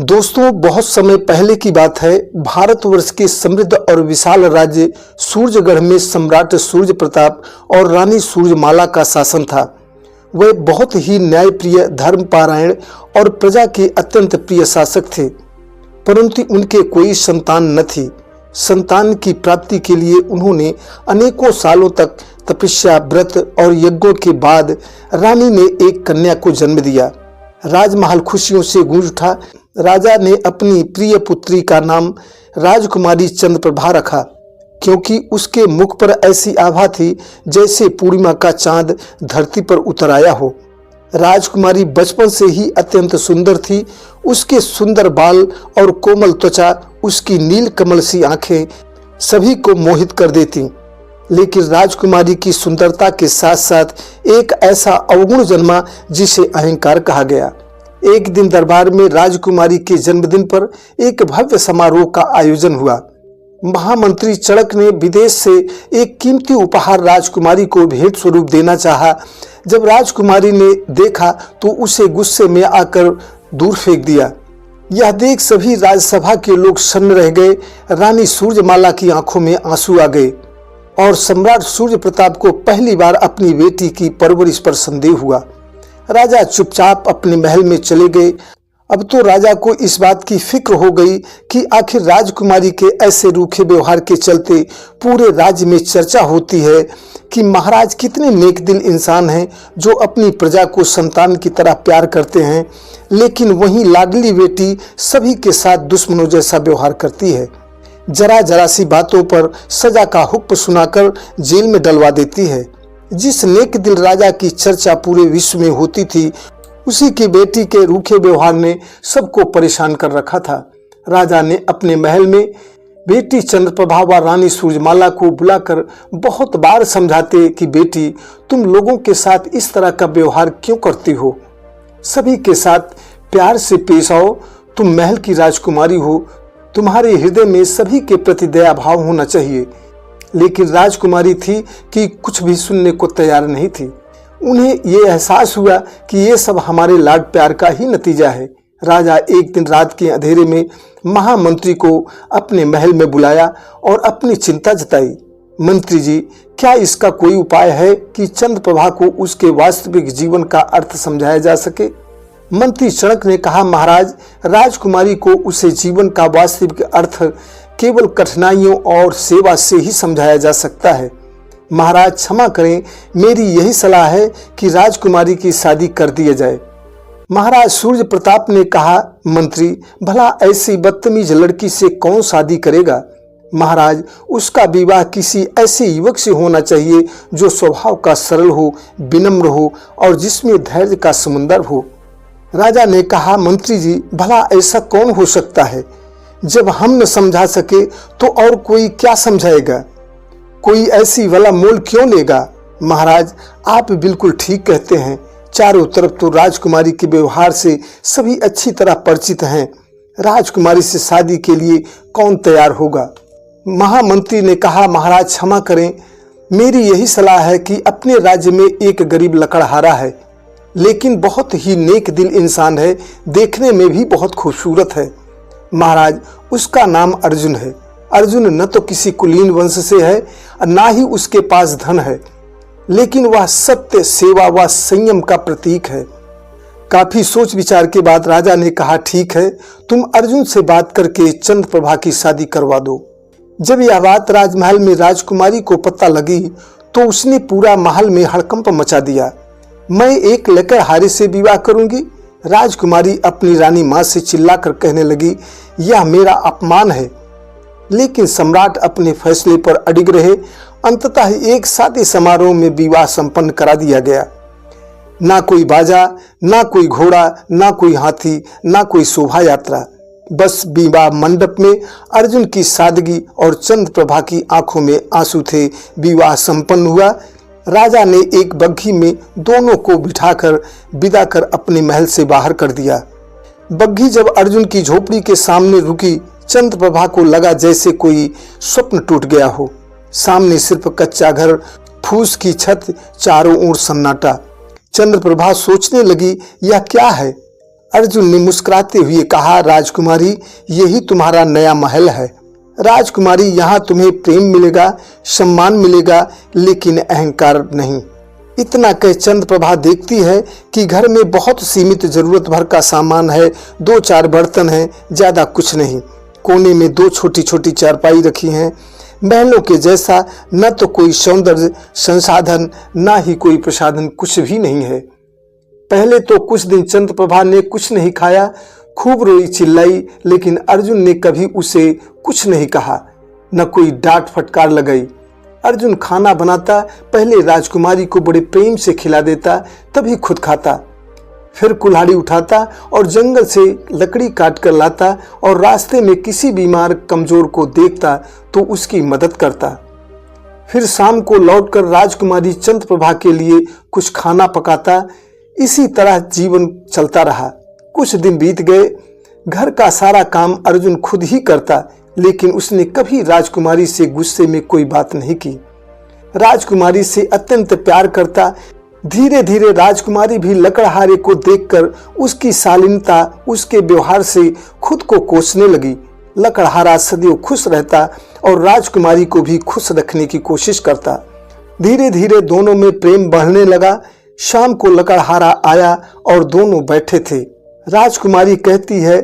दोस्तों, बहुत समय पहले की बात है। भारतवर्ष के समृद्ध और विशाल राज्य सूर्यगढ़ में सम्राट सूर्य प्रताप और रानी सूर्यमाला का शासन था। वे बहुत ही न्यायप्रिय, धर्मपरायण और प्रजा के अत्यंत प्रिय शासक थे, परंतु उनके कोई संतान न थी। संतान की प्राप्ति के लिए उन्होंने अनेकों सालों तक तपस्या, व्रत और यज्ञों के बाद रानी ने एक कन्या को जन्म दिया। राजमहल खुशियों से गूंज उठा। राजा ने अपनी प्रिय पुत्री का नाम राजकुमारी चंद्रप्रभा रखा, क्योंकि उसके मुख पर ऐसी आभा थी जैसे पूर्णिमा का चांद धरती पर उतर आया हो। राजकुमारी बचपन से ही अत्यंत सुंदर थी। उसके सुंदर बाल और कोमल त्वचा, उसकी नील कमल सी आंखें सभी को मोहित कर देती। लेकिन राजकुमारी की सुंदरता के साथ साथ एक ऐसा अवगुण जन्मा जिसे अहंकार कहा गया। एक दिन दरबार में राजकुमारी के जन्मदिन पर एक भव्य समारोह का आयोजन हुआ। महामंत्री चड़क ने विदेश से एक कीमती उपहार राजकुमारी को भेंट स्वरूप देना चाहा। जब राजकुमारी ने देखा तो उसे गुस्से में आकर दूर फेंक दिया। यह देख सभी राजसभा के लोग सन्न रह गए। रानी सूर्यमाला की आंखों में आंसू आ गए और सम्राट सूर्य प्रताप को पहली बार अपनी बेटी की परवरिश पर संदेह हुआ। राजा चुपचाप अपने महल में चले गए। अब तो राजा को इस बात की फिक्र हो गई कि आखिर राजकुमारी के ऐसे रूखे व्यवहार के चलते पूरे राज्य में चर्चा होती है कि महाराज कितने नेक दिल इंसान हैं, जो अपनी प्रजा को संतान की तरह प्यार करते हैं, लेकिन वहीं लाडली बेटी सभी के साथ दुश्मनों जैसा व्यवहार करती है। जरा जरा सी बातों पर सजा का हुक्म सुनाकर जेल में डलवा देती है। जिस नेक दिल राजा की चर्चा पूरे विश्व में होती थी, उसी की बेटी के रूखे व्यवहार ने सबको परेशान कर रखा था। राजा ने अपने महल में बेटी चंद्रप्रभा व रानी सूर्यमाला को बुलाकर बहुत बार समझाते कि बेटी, तुम लोगों के साथ इस तरह का व्यवहार क्यों करती हो? सभी के साथ प्यार से पेश आओ। तुम महल की राजकुमारी हो, तुम्हारे हृदय में सभी के प्रति दया भाव होना चाहिए। लेकिन राजकुमारी थी कि कुछ भी सुनने को तैयार नहीं थी। उन्हें ये एहसास हुआ कि ये सब हमारे लाड प्यार का ही नतीजा है। राजा एक दिन रात के अंधेरे में महामंत्री को अपने महल में बुलाया और अपनी चिंता जताई। मंत्री जी, क्या इसका कोई उपाय है कि चंद्रप्रभा को उसके वास्तविक जीवन का अर्थ समझाया जा सके? मंत्री चड़क ने कहा, महाराज, राजकुमारी को उसे जीवन का वास्तविक अर्थ केवल कठिनाइयों और सेवा से ही समझाया जा सकता है। महाराज क्षमा करें, मेरी यही सलाह है कि राजकुमारी की शादी कर दी जाए। महाराज सूर्य प्रताप ने कहा, मंत्री, भला ऐसी बदतमीज लड़की से कौन शादी करेगा? महाराज, उसका विवाह किसी ऐसे युवक से होना चाहिए जो स्वभाव का सरल हो, विनम्र हो और जिसमें धैर्य का समुंदर हो। राजा ने कहा, मंत्री जी, भला ऐसा कौन हो सकता है? जब हम न समझा सके तो और कोई क्या समझाएगा? कोई ऐसी वाला मोल क्यों लेगा? महाराज, आप बिल्कुल ठीक कहते हैं। चारों तरफ तो राजकुमारी के व्यवहार से सभी अच्छी तरह परिचित हैं। राजकुमारी से शादी के लिए कौन तैयार होगा? महामंत्री ने कहा, महाराज क्षमा करें, मेरी यही सलाह है कि अपने राज्य में एक गरीब लकड़हारा है, लेकिन बहुत ही नेक दिल इंसान है, देखने में भी बहुत खूबसूरत है। महाराज, उसका नाम अर्जुन है। अर्जुन न तो किसी कुलीन वंश से है, ना ही उसके पास धन है, लेकिन वह सत्य, सेवा व संयम का प्रतीक है। काफी सोच विचार के बाद राजा ने कहा, ठीक है, तुम अर्जुन से बात करके चंद्रप्रभा की शादी करवा दो। जब यह बात राजमहल में राजकुमारी को पता लगी तो उसने पूरा महल में हड़कंप मचा दिया। मैं एक लकड़हारे से विवाह करूंगी? राजकुमारी अपनी रानी मां से चिल्लाकर कहने लगी, यह मेरा अपमान है। लेकिन सम्राट अपने फैसले पर अडिग रहे। अंततः एक शादी समारोह में विवाह संपन्न करा दिया गया। ना कोई बाजा, ना कोई घोड़ा, ना कोई हाथी, ना कोई शोभा यात्रा, बस विवाह मंडप में अर्जुन की सादगी और चंद्रप्रभा की आंखों में आंसू थे। विवाह संपन्न हुआ। राजा ने एक बग्घी में दोनों को बिठाकर विदा कर अपने महल से बाहर कर दिया। बग्घी जब अर्जुन की झोपड़ी के सामने रुकी, चंद्रप्रभा को लगा जैसे कोई स्वप्न टूट गया हो। सामने सिर्फ कच्चा घर, फूस की छत, चारों ओर सन्नाटा। चंद्रप्रभा सोचने लगी, यह क्या है? अर्जुन ने मुस्कुराते हुए कहा, राजकुमारी, यही तुम्हारा नया महल है। राजकुमारी, यहाँ तुम्हें प्रेम मिलेगा, सम्मान मिलेगा, लेकिन अहंकार नहीं। इतना कह चंद्रप्रभा देखती है कि घर में बहुत सीमित जरूरत भर का सामान है। 2-4 बर्तन हैं, ज्यादा कुछ नहीं। कोने में 2 छोटी छोटी चारपाई रखी हैं। महलों के जैसा न तो कोई सौंदर्य संसाधन, ना ही कोई प्रसाधन, कुछ भी नहीं है। पहले तो कुछ दिन चंद्रप्रभा ने कुछ नहीं खाया, खूब रोई चिल्लाई, लेकिन अर्जुन ने कभी उसे कुछ नहीं कहा, न कोई डांट फटकार लगाई। अर्जुन खाना बनाता, पहले राजकुमारी को बड़े प्रेम से खिला देता, तभी खुद खाता। फिर कुल्हाड़ी उठाता और जंगल से लकड़ी काट कर लाता और रास्ते में किसी बीमार कमजोर को देखता तो उसकी मदद करता। फिर शाम को लौटकर राजकुमारी चंद्रप्रभा के लिए कुछ खाना पकाता। इसी तरह जीवन चलता रहा। कुछ दिन बीत गए। घर का सारा काम अर्जुन खुद ही करता, लेकिन उसने कभी राजकुमारी से गुस्से में कोई बात नहीं की। राजकुमारी से अत्यंत प्यार करता। धीरे धीरे राजकुमारी भी लकड़हारे को देखकर उसकी शालीनता, उसके व्यवहार से खुद को कोसने लगी। लकड़हारा सदैव खुश रहता और राजकुमारी को भी खुश रखने की कोशिश करता। धीरे धीरे दोनों में प्रेम बढ़ने लगा। शाम को लकड़हारा आया और दोनों बैठे थे। राजकुमारी कहती है,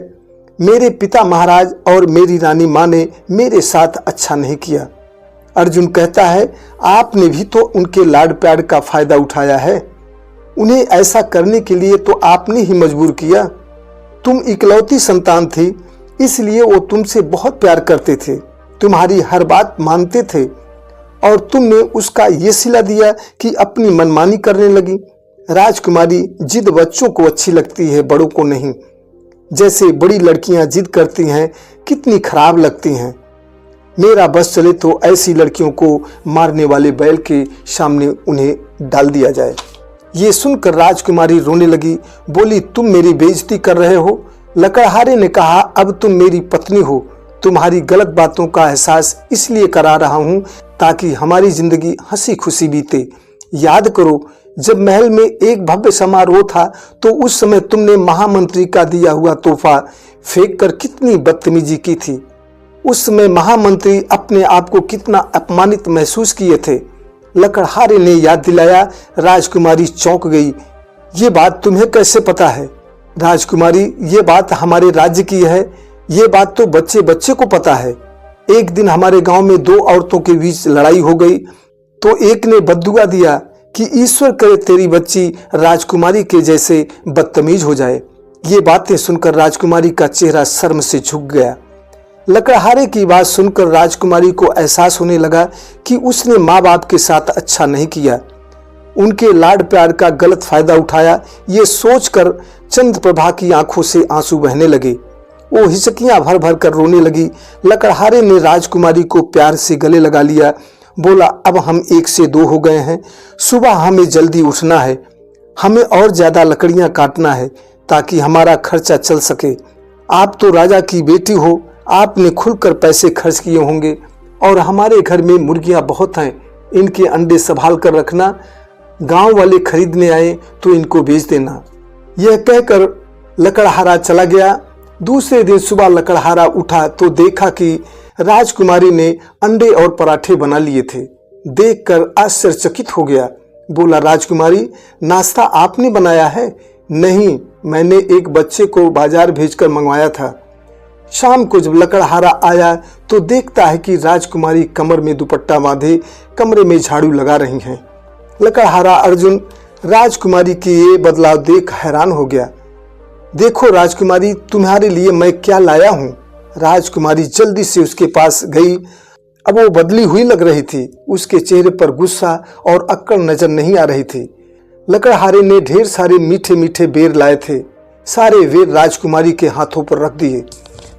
मेरे पिता महाराज और मेरी रानी माँ ने मेरे साथ अच्छा नहीं किया। अर्जुन कहता है, आपने भी तो उनके लाड प्यार का फायदा उठाया है। उन्हें ऐसा करने के लिए तो आपने ही मजबूर किया। तुम इकलौती संतान थी, इसलिए वो तुमसे बहुत प्यार करते थे, तुम्हारी हर बात मानते थे, और तुमने उसका ये सिला दिया कि अपनी मनमानी करने लगी। राजकुमारी, जिद बच्चों को अच्छी लगती है, बड़ों को नहीं। जैसे बड़ी लड़कियां जिद करती हैं, कितनी खराब लगती हैं। मेरा बस चले तो ऐसी लड़कियों को मारने वाले बैल के सामने उन्हें डाल दिया जाए। ये सुनकर राजकुमारी रोने लगी। बोली, तुम मेरी बेइज्जती कर रहे हो। लकड़हारे ने कहा, अब तुम मेरी पत्नी हो। तुम्हारी गलत बातों का एहसास इसलिए करा रहा हूं ताकि हमारी जिंदगी हंसी खुशी बीते। याद करो, जब महल में एक भव्य समारोह था तो उस समय तुमने महामंत्री का दिया हुआ तोहफा फेंक कर कितनी बदतमीजी की थी। उस समय महामंत्री अपने आप को कितना अपमानित महसूस किए थे। लकड़हारे ने याद दिलाया। राजकुमारी चौंक गई। ये बात तुम्हें कैसे पता है? राजकुमारी, ये बात हमारे राज्य की है। ये बात तो बच्चे बच्चे को पता है। एक दिन हमारे गांव में 2 औरतों के बीच लड़ाई हो गई तो एक ने बद्दुआ दिया कि ईश्वर करे तेरी बच्ची राजकुमारी के जैसे बदतमीज हो जाए। ये बातें सुनकर राजकुमारी का चेहरा शर्म से झुक गया। लकड़हारे की बात सुनकर राजकुमारी को एहसास होने लगा कि उसने माँ बाप के साथ अच्छा नहीं किया, उनके लाड प्यार का गलत फायदा उठाया। ये सोचकर चंद्रप्रभा की आंखों से आंसू बहने लगे। वो हिचकियां भर भर कर रोने लगी। लकड़हारे ने राजकुमारी को प्यार से गले लगा लिया। बोला, अब हम 1 से 2 हो गए हैं। सुबह हमें जल्दी उठना है। हमें और ज्यादा लकड़ियां काटना है ताकि हमारा खर्चा चल सके। आप तो राजा की बेटी हो, आपने खुलकर पैसे खर्च किए होंगे, और हमारे घर में मुर्गियां बहुत हैं, इनके अंडे संभाल कर रखना। गांव वाले खरीदने आए तो इनको बेच देना। यह कहकर लकड़हारा चला गया। दूसरे दिन सुबह लकड़हारा उठा तो देखा कि राजकुमारी ने अंडे और पराठे बना लिए थे। देखकर आश्चर्यचकित हो गया। बोला, राजकुमारी, नाश्ता आपने बनाया है? नहीं, मैंने एक बच्चे को बाजार भेजकर मंगवाया था। शाम को जब लकड़हारा आया तो देखता है कि राजकुमारी कमर में दुपट्टा बांधे कमरे में झाड़ू लगा रही हैं। लकड़हारा अर्जुन राजकुमारी के ये बदलाव देख हैरान हो गया। देखो राजकुमारी, तुम्हारे लिए मैं क्या लाया हूँ। राजकुमारी जल्दी से उसके पास गई। अब वो बदली हुई लग रही थी। उसके चेहरे पर गुस्सा और अक्कड़ नजर नहीं आ रही थी। लकड़हारे ने ढेर सारे मीठे मीठे बेर लाए थे। सारे बेर राजकुमारी के हाथों पर रख दिए।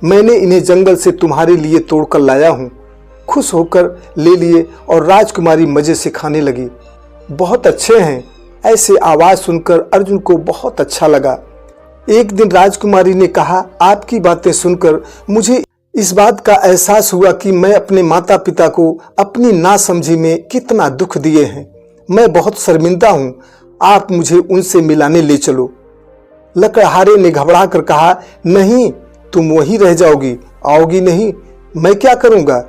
मैंने इन्हें जंगल से तुम्हारे लिए तोड़कर लाया हूँ। खुश होकर ले लिए और राजकुमारी मजे से खाने लगी। बहुत अच्छे हैं। ऐसे आवाज सुनकर अर्जुन को बहुत अच्छा लगा। एक दिन राजकुमारी ने कहा, आपकी बातें सुनकर मुझे इस बात का एहसास हुआ कि मैं अपने माता पिता को अपनी नासमझी में कितना दुख दिए हैं। मैं बहुत शर्मिंदा हूँ। आप मुझे उनसे मिलाने ले चलो। लकड़हारे ने घबरा कर कहा, नहीं, तुम वहीं रह जाओगी, आओगी नहीं। मैं क्या करूंगा?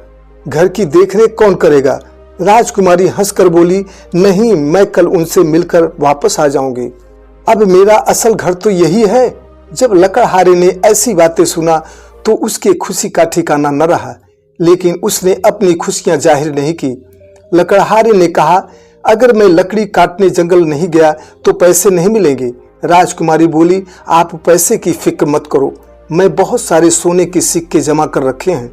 घर की देखरेख कौन करेगा? राजकुमारी हंसकर बोली, नहीं, मैं कल उनसे मिलकर वापस आ जाऊंगी। अब मेरा असल घर तो यही है। जब लकड़हारे ने ऐसी बातें सुना तो उसके खुशी का ठिकाना न रहा, लेकिन उसने अपनी खुशियां जाहिर नहीं की। लकड़हारे ने कहा, अगर मैं लकड़ी काटने जंगल नहीं गया तो पैसे नहीं मिलेंगे। राजकुमारी बोली, आप पैसे की फिक्र मत करो, मैं बहुत सारे सोने के सिक्के जमा कर रखे हैं,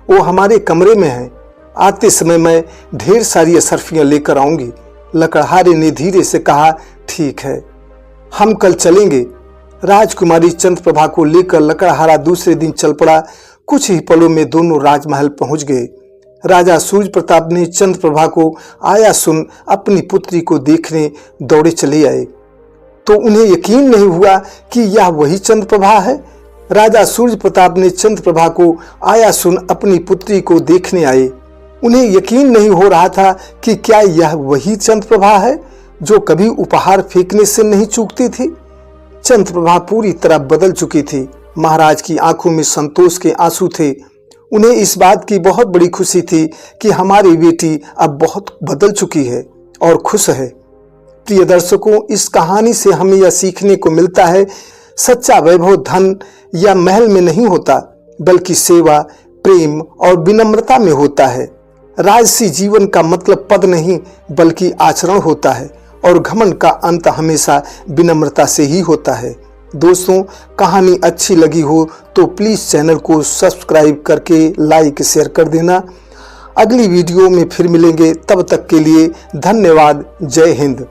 वो हमारे कमरे में हैं। आते समय मैं ढेर सारी अशर्फियां लेकर आऊंगी। लकड़हारे ने धीरे से कहा, ठीक है, हम कल चलेंगे। राजकुमारी चंद्रप्रभा को लेकर लकड़हारा दूसरे दिन चल पड़ा। कुछ ही पलों में दोनों राजमहल पहुंच गए। राजा सूर्य प्रताप ने चंद्रप्रभा को आया सुन अपनी पुत्री को देखने दौड़े चले आए, तो उन्हें यकीन नहीं हुआ कि यह वही चंद्रप्रभा है। राजा सूर्य प्रताप ने चंद्रप्रभा को आया सुन अपनी पुत्री को देखने आए। उन्हें यकीन नहीं हो रहा था कि क्या यह वही चंद्रप्रभा है जो कभी उपहार फेंकने से नहीं चूकती थी। चंद्रप्रभा पूरी तरह बदल चुकी थी। महाराज की आंखों में संतोष के आंसू थे। उन्हें इस बात की बहुत बड़ी खुशी थी कि हमारी बेटी अब बहुत बदल चुकी है और खुश है। प्रिय दर्शकों, इस कहानी से हमें यह सीखने को मिलता है, सच्चा वैभव धन या महल में नहीं होता, बल्कि सेवा, प्रेम और विनम्रता में होता है। राजसी जीवन का मतलब पद नहीं, बल्कि आचरण होता है, और घमंड का अंत हमेशा विनम्रता से ही होता है। दोस्तों, कहानी अच्छी लगी हो तो प्लीज़ चैनल को सब्सक्राइब करके लाइक शेयर कर देना। अगली वीडियो में फिर मिलेंगे, तब तक के लिए धन्यवाद। जय हिंद।